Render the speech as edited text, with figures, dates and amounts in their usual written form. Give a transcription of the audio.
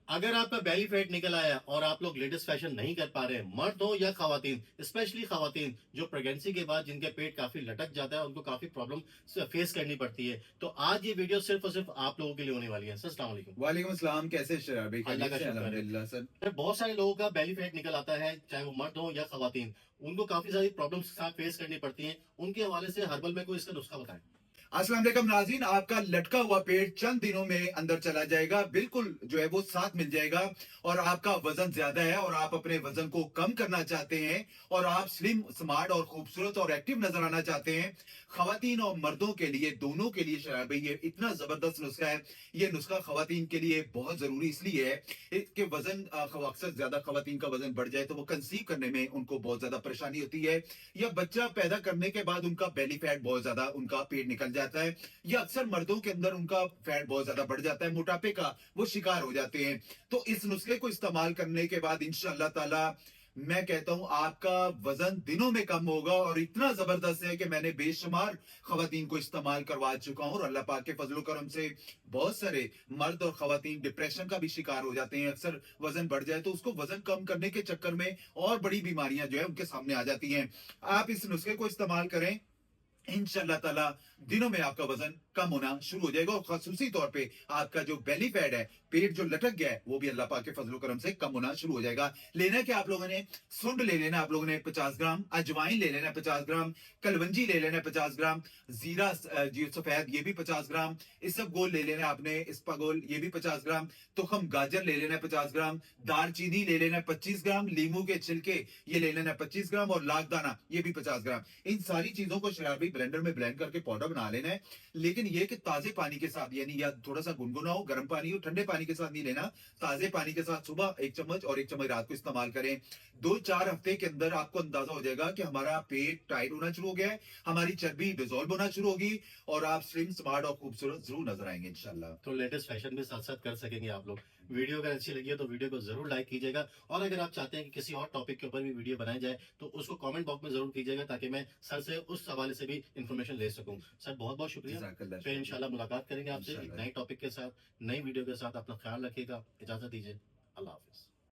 अगर आपका belly fat निकल आया और आप लोग लेटेस्ट फैशन नहीं कर पा रहे, मर्द हो या खवातीन, स्पेशली खवातीन जो प्रेगनेंसी के बाद जिनके पेट काफी लटक जाता है, उनको काफी प्रॉब्लम फेस करनी पड़ती है, तो आज ये वीडियो सिर्फ और सिर्फ आप लोगों के लिए होने वाली है। सर अस्सलाम वालेकुम। वालेकुम अस्सलाम। कैसे शराब भाई? अल्लाह खैरियत का से? शुक्र है। अल्हम्दुलिल्लाह सर। सर, बहुत सारे लोगों का बेली फैट निकल आता है, चाहे वो मर्द हो या खवातीन, उनको काफी सारी प्रॉब्लम्स साथ फेस करनी पड़ती हैं। उनके हवाले से हर्बल में कोई इसका नुस्खा बताएं। अस्सलाम वालेकुम नाज़रीन, आपका लटका हुआ पेट चंद दिनों में अंदर चला जाएगा, बिल्कुल जो है वो साथ मिल जाएगा। और आपका वजन ज्यादा है और आप अपने वजन को कम करना चाहते हैं और आप स्लिम, स्मार्ट और खूबसूरत और एक्टिव नजर आना चाहते हैं। खवातीन और मर्दों के लिए, दोनों के लिए शराब भाई ये इतना जबरदस्त नुस्खा है। ये नुस्खा खवातीन के लिए बहुत जरूरी इसलिए है कि वजन अक्सर ज्यादा खवातीन का वजन बढ़ जाए तो वो कंसीव करने में उनको बहुत ज्यादा परेशानी होती है, या बच्चा पैदा करने के बाद उनका बेली फैट बहुत ज्यादा, उनका पेट निकल जाता है, या अक्सर मर्दों के अंदर उनका फैट बहुत ज्यादा बढ़ जाता है, मोटापे का वो शिकार हो जाते हैं। तो इस नुस्खे को इस्तेमाल करने के बाद इंशाअल्लाह ताला मैं कहता हूं आपका वजन दिनों में कम होगा। और इतना जबरदस्त है कि मैंने बेशुमार खवातीन को इस्तेमाल करवा चुका हूं और अल्लाह पाक के फजलो करम से बहुत सारे मर्द और खवातीन डिप्रेशन का भी शिकार हो जाते हैं। अक्सर वजन बढ़ जाए तो उसको वजन कम करने के चक्कर में और बड़ी बीमारियां जो है उनके सामने आ जाती हैं। आप इस नुस्खे को इस्तेमाल करें, इंशाअल्लाह ताला दिनों में आपका वजन कम होना शुरू हो जाएगा और खासूसी तौर पे आपका जो बेली फैट है, पेट जो लटक गया है, वो भी अल्लाह पाक के फजलो करम से कम होना शुरू हो जाएगा। लेना क्या आप लोगों ने, सुंड ले लेना आप लोगों ने 50 ग्राम, अजवाइन ले लेना 50 ग्राम, कलवंजी ले लेना 50 ग्राम, जीरा जी सफेद ये भी 50 ग्राम, इसबगोल ले लेना आपने, इसपागोल ये भी 50 ग्राम, तुखम गाजर ले लेना 50 ग्राम, दालचीनी ले लेना 25 ग्राम, लीमू के छिलके ये ले लेना 25 ग्राम और लाखदाना ये भी 50 ग्राम। इन सारी चीजों को शराबी ब्लेंडर में ब्लेंड करके पाउडर बना लेना है। लेकिन यह कि ताजे पानी के साथ, यानी या थोड़ा सा गुनगुना हो, गर्म पानी हो, ठंडे पानी के साथ नहीं लेना। ताजे पानी के साथ सुबह 1 चम्मच और 1 चम्मच रात को इस्तेमाल करें। 2-4 हफ्ते के अंदर आपको अंदाजा हो जाएगा कि हमारा पेट टाइट होना शुरू हो गया है, हमारी चर्बी डिजोल्व होना शुरू होगी और आप स्लिम, स्मार्ट और खूबसूरत जरूर नजर आएंगे इंशाल्लाह। तो लेटेस्ट फैशन भी साथ साथ कर सकेंगे आप लोग। वीडियो अगर अच्छी लगी है तो वीडियो को जरूर लाइक कीजिएगा, और अगर आप चाहते हैं कि किसी और टॉपिक के ऊपर भी वीडियो बनाई जाए तो उसको कमेंट बॉक्स में जरूर कीजिएगा, ताकि मैं सर से उस हवाले से भी इंफॉर्मेशन ले सकूं। सर बहुत बहुत शुक्रिया। जज़ाकल्लाह फिर इंशाल्लाह मुलाकात करेंगे आपसे एक इंशाल्लाह। नए टॉपिक के साथ, नई वीडियो के साथ। अपना ख्याल रखिएगा, इजाजत दीजिए, अल्लाह हाफिज।